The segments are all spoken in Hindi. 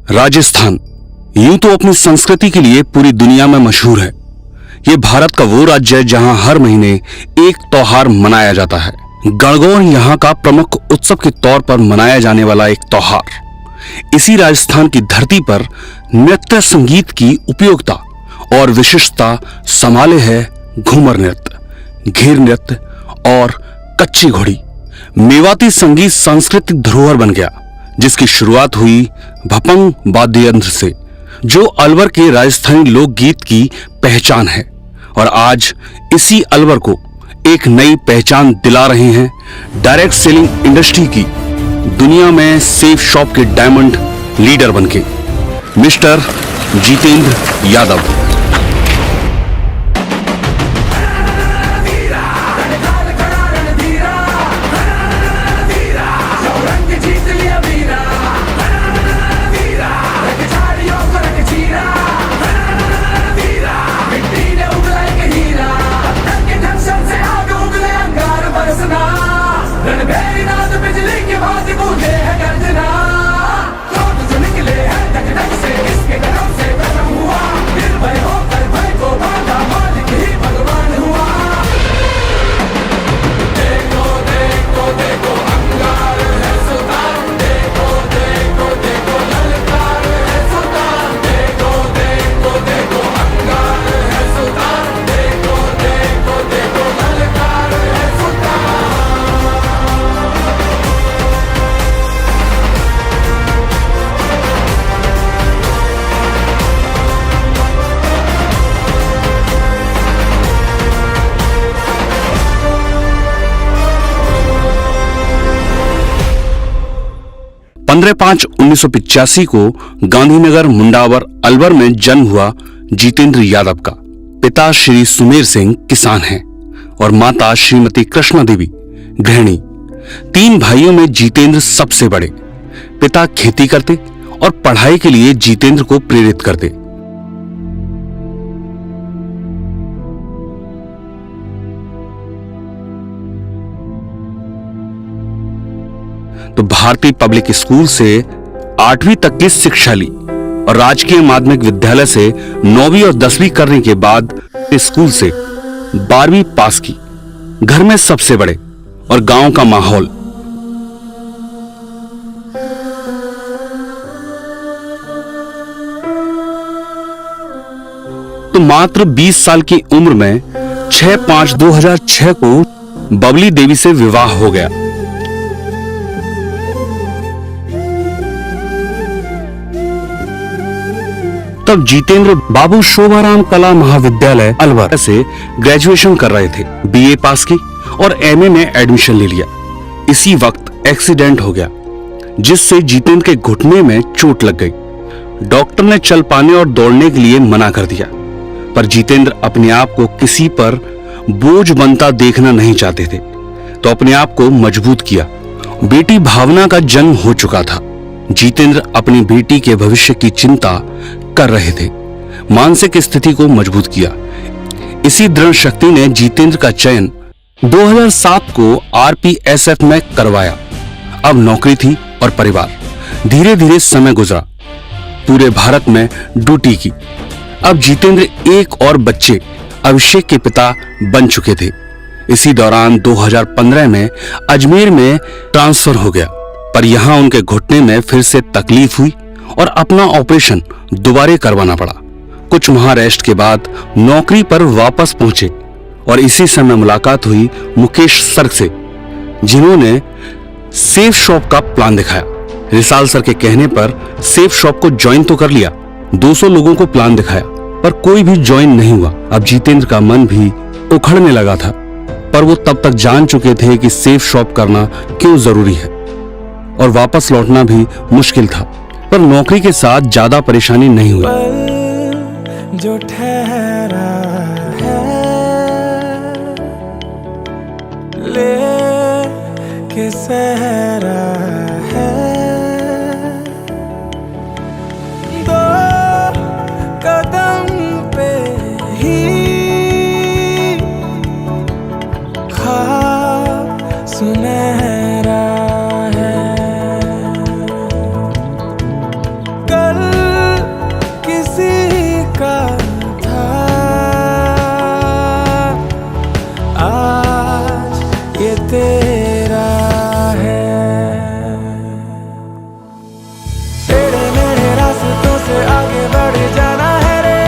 राजस्थान यूं तो अपनी संस्कृति के लिए पूरी दुनिया में मशहूर है। ये भारत का वो राज्य है जहां हर महीने एक त्योहार मनाया जाता है। गणगौर यहाँ का प्रमुख उत्सव के तौर पर मनाया जाने वाला एक त्योहार। इसी राजस्थान की धरती पर नृत्य संगीत की उपयोगिता और विशिष्टता संभाले है घूमर नृत्य, घेर नृत्य और कच्ची घोड़ी। मेवाती संगीत सांस्कृतिक धरोहर बन गया, जिसकी शुरुआत हुई भपंग वाद्य यंत्र से, जो अलवर के राजस्थानी लोकगीत की पहचान है। और आज इसी अलवर को एक नई पहचान दिला रहे हैं डायरेक्ट सेलिंग इंडस्ट्री की दुनिया में सेफ शॉप के डायमंड लीडर बनके मिस्टर जितेंद्र यादव। पंद्रह 5/1985 को गांधीनगर मुंडावर अलवर में जन्म हुआ जितेंद्र यादव का। पिता श्री सुमेर सिंह किसान हैं और माता श्रीमती कृष्णा देवी गृहिणी। 3 भाइयों में जितेंद्र सबसे बड़े। पिता खेती करते और पढ़ाई के लिए जितेंद्र को प्रेरित करते। तो भारतीय पब्लिक स्कूल से 8वीं तक की शिक्षा ली और राजकीय माध्यमिक विद्यालय से 9वीं और 10वीं करने के बाद स्कूल से 12वीं पास की। घर में सबसे बड़े और गांव का माहौल। तो मात्र 20 साल की उम्र में 6/5/2006 को बबली देवी से विवाह हो गया। तब जितेंद्र बाबू शोभाराम कला महाविद्यालय अलवर से ग्रेजुएशन कर रहे थे। बीए पास की और एमए में एडमिशन ले लिया। इसी वक्त एक्सीडेंट हो गया, जिससे जितेंद्र के घुटने में चोट लग गई। डॉक्टर ने चल पाने और दौड़ने के लिए मना कर दिया, पर जितेंद्र अपने आप को किसी पर बोझ बनता देखना नहीं चाहते थे, तो अपने आप को मजबूत किया। बेटी भावना का जन्म हो चुका था। जितेंद्र अपनी बेटी के भविष्य की चिंता कर रहे थे। मानसिक स्थिति को मजबूत किया। इसी दृढ़ शक्ति ने जितेंद्र का चयन 2007 को आरपीएसएफ में करवाया। अब नौकरी थी और परिवार। धीरे धीरे समय गुजरा। पूरे भारत में ड्यूटी की। अब जितेंद्र एक और बच्चे अभिषेक के पिता बन चुके थे। इसी दौरान 2015 में अजमेर में ट्रांसफर हो गया, पर यहां उनके घुटने में फिर से तकलीफ हुई और अपना ऑपरेशन दोबारा करवाना पड़ा। कुछ माह रेस्ट के बाद नौकरी पर वापस पहुंचे और इसी समय मुलाकात हुई मुकेश सर से, जिन्होंने सेफ शॉप का प्लान दिखाया। रिसाल सर के कहने पर सेफ शॉप को ज्वाइन तो कर लिया। 200 लोगों को प्लान दिखाया, पर कोई भी ज्वाइन नहीं हुआ। अब जितेंद्र का मन भी उखड़ने लगा था, पर वो तब तक जान चुके थे कि सेफ शॉप करना क्यों जरूरी है और वापस लौटना भी मुश्किल था। पर नौकरी के साथ ज्यादा परेशानी नहीं हुई। जो ठहरा है ले के सहरा है, दो कदम पे ही ख्वाब सुनहरा है। कल ये तेरा है। टेढ़े मेढ़े रास्तों से आगे बढ़ जाना है रे,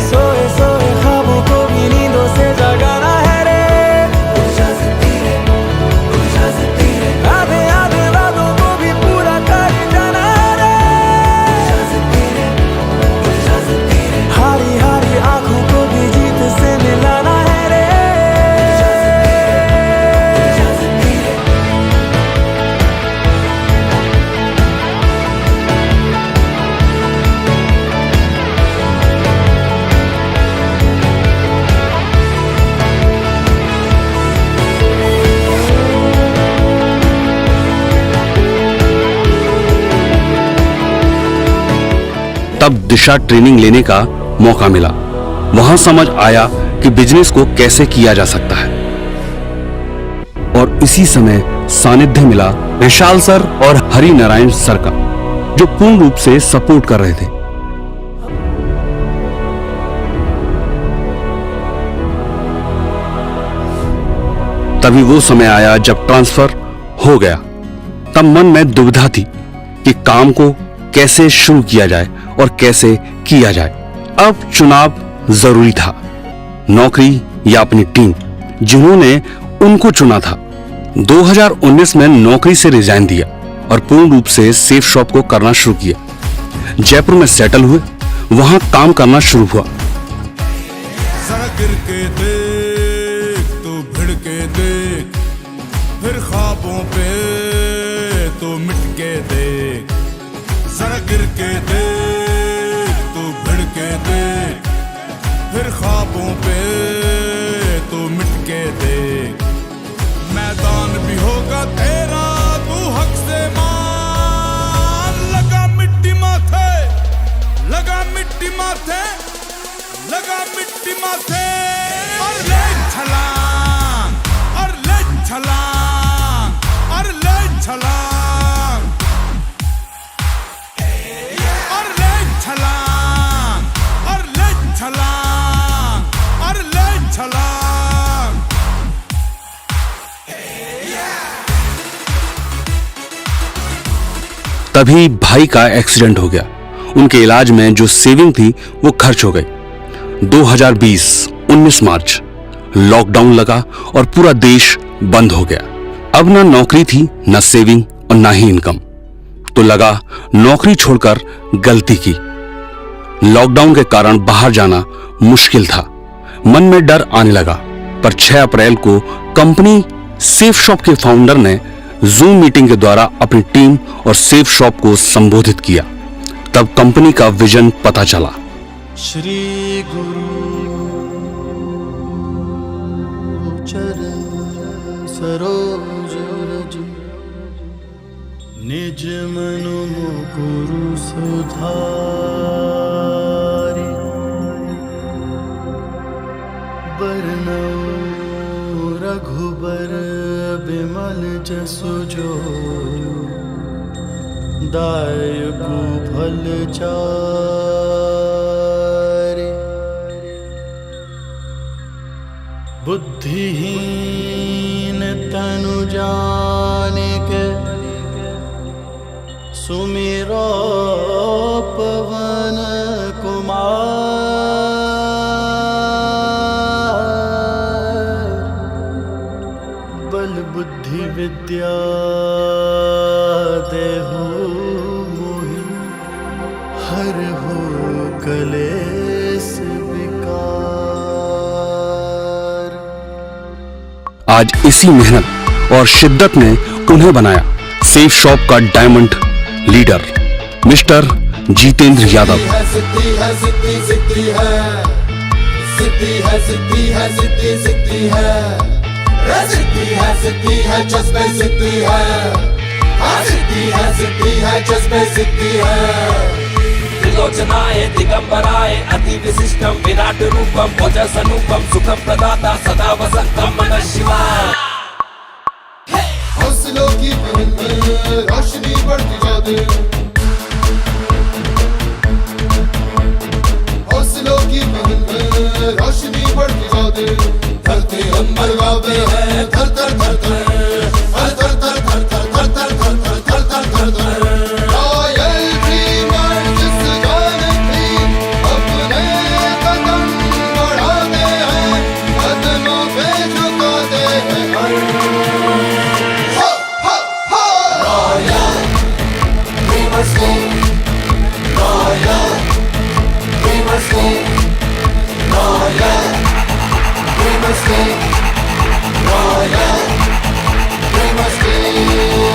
सोए सोए ख्वाबों को भी नींदों से जगाना है रे, आधे आधे वादों को भी पूरा कर जाना है रे, हारी हारी आंखों को भी जीत से मिलाना है रे। तब दिशा ट्रेनिंग लेने का मौका मिला। वहां समझ आया कि बिजनेस को कैसे किया जा सकता है, और इसी समय सानिध्य मिला विशाल सर और हरि नारायण सर का, जो पूर्ण रूप से सपोर्ट कर रहे थे। तभी वो समय आया जब ट्रांसफर हो गया। तब मन में दुविधा थी कि काम को कैसे शुरू किया जाए और कैसे किया जाए। अब चुनाव जरूरी था, नौकरी या अपनी टीम, जिन्होंने उनको चुना था। 2019 में नौकरी से रिजाइन दिया और पूर्ण रूप से सेफ शॉप को करना शुरू किया। जयपुर में सेटल हुए, वहां काम करना शुरू हुआ। जरा गिर के देख, तू भिड़ के देख, फिर ख्वाबों पे तू मिट के देख। जरा गिर के देख, तू भिड़ के देख, फिर ख्वाबों पे तू मिट के देख। मैदान भी होगा तेरा, तू हक से मान। लगा मिट्टी माथे, लगा मिट्टी माथे, लगा मिट्टी माथे, और ले छलांग, और ले छलांग, और ले छलांग, और ले छलांग, और ले छलांग, और ले छलांग। तभी भाई का एक्सीडेंट हो गया। उनके इलाज में जो सेविंग थी वो खर्च हो गई। 2020-19 मार्च लॉकडाउन लगा और पूरा देश बंद हो गया। अब ना नौकरी थी, ना सेविंग और ना ही इनकम। तो लगा नौकरी छोड़कर गलती की। लॉकडाउन के कारण बाहर जाना मुश्किल था। मन में डर आने लगा। पर 6 अप्रैल को कंपनी सेफ शॉप के फाउंडर ने जूम मीटिंग के द्वारा अपनी टीम और सेफ शॉप को संबोधित किया। तब कंपनी का विजन पता चला। श्री गुरु चरण सरोज रज, निज मनु मुकुरु सुधारि। बरनउँ रघुबर बिमल जसु जो, दायकु फल चारि। बुद्धिहीन तनु जानिके, सुमिरो पवन कुमार। बल बुद्धि विद्या देहु मोहि, हरहु कलेस विकार। आज इसी मेहनत और शिद्दत ने उन्हें बनाया सेफ शॉप का diamond leader mister Jitendra Yadav. सिद्धि है, सिद्धि सिद्धि है, सिद्धि है, सिद्धि है, सिद्धि सिद्धि है, सिद्धि है, सिद्धि है, जज्बे सिद्धि है, सिद्धि है, सिद्धि है, जज्बे सिद्धि है। त्रिलोचनाय दिगंबराय अति विशिष्टम विराट रूपम ओजस अनुपम सुखम प्रदाता सदा वसंतम नमः शिवाय। हौसलों की पहन में रोशनी बढ़ती जाती, हौसलों की पहन में रोशनी बढ़ती जाती। और कांपे हैं थर थर थर थर, अरे थर थर थर थर थर थर थर थर थर थर थर थर। रॉयल ड्रीमर जिस जान भी अपने कदम बढ़ाते हैं, कदमों पे झुकाते हैं हर। हो हो हो royal dreamers league, royal dreamers league, royal dreamers league, royal dreamers league.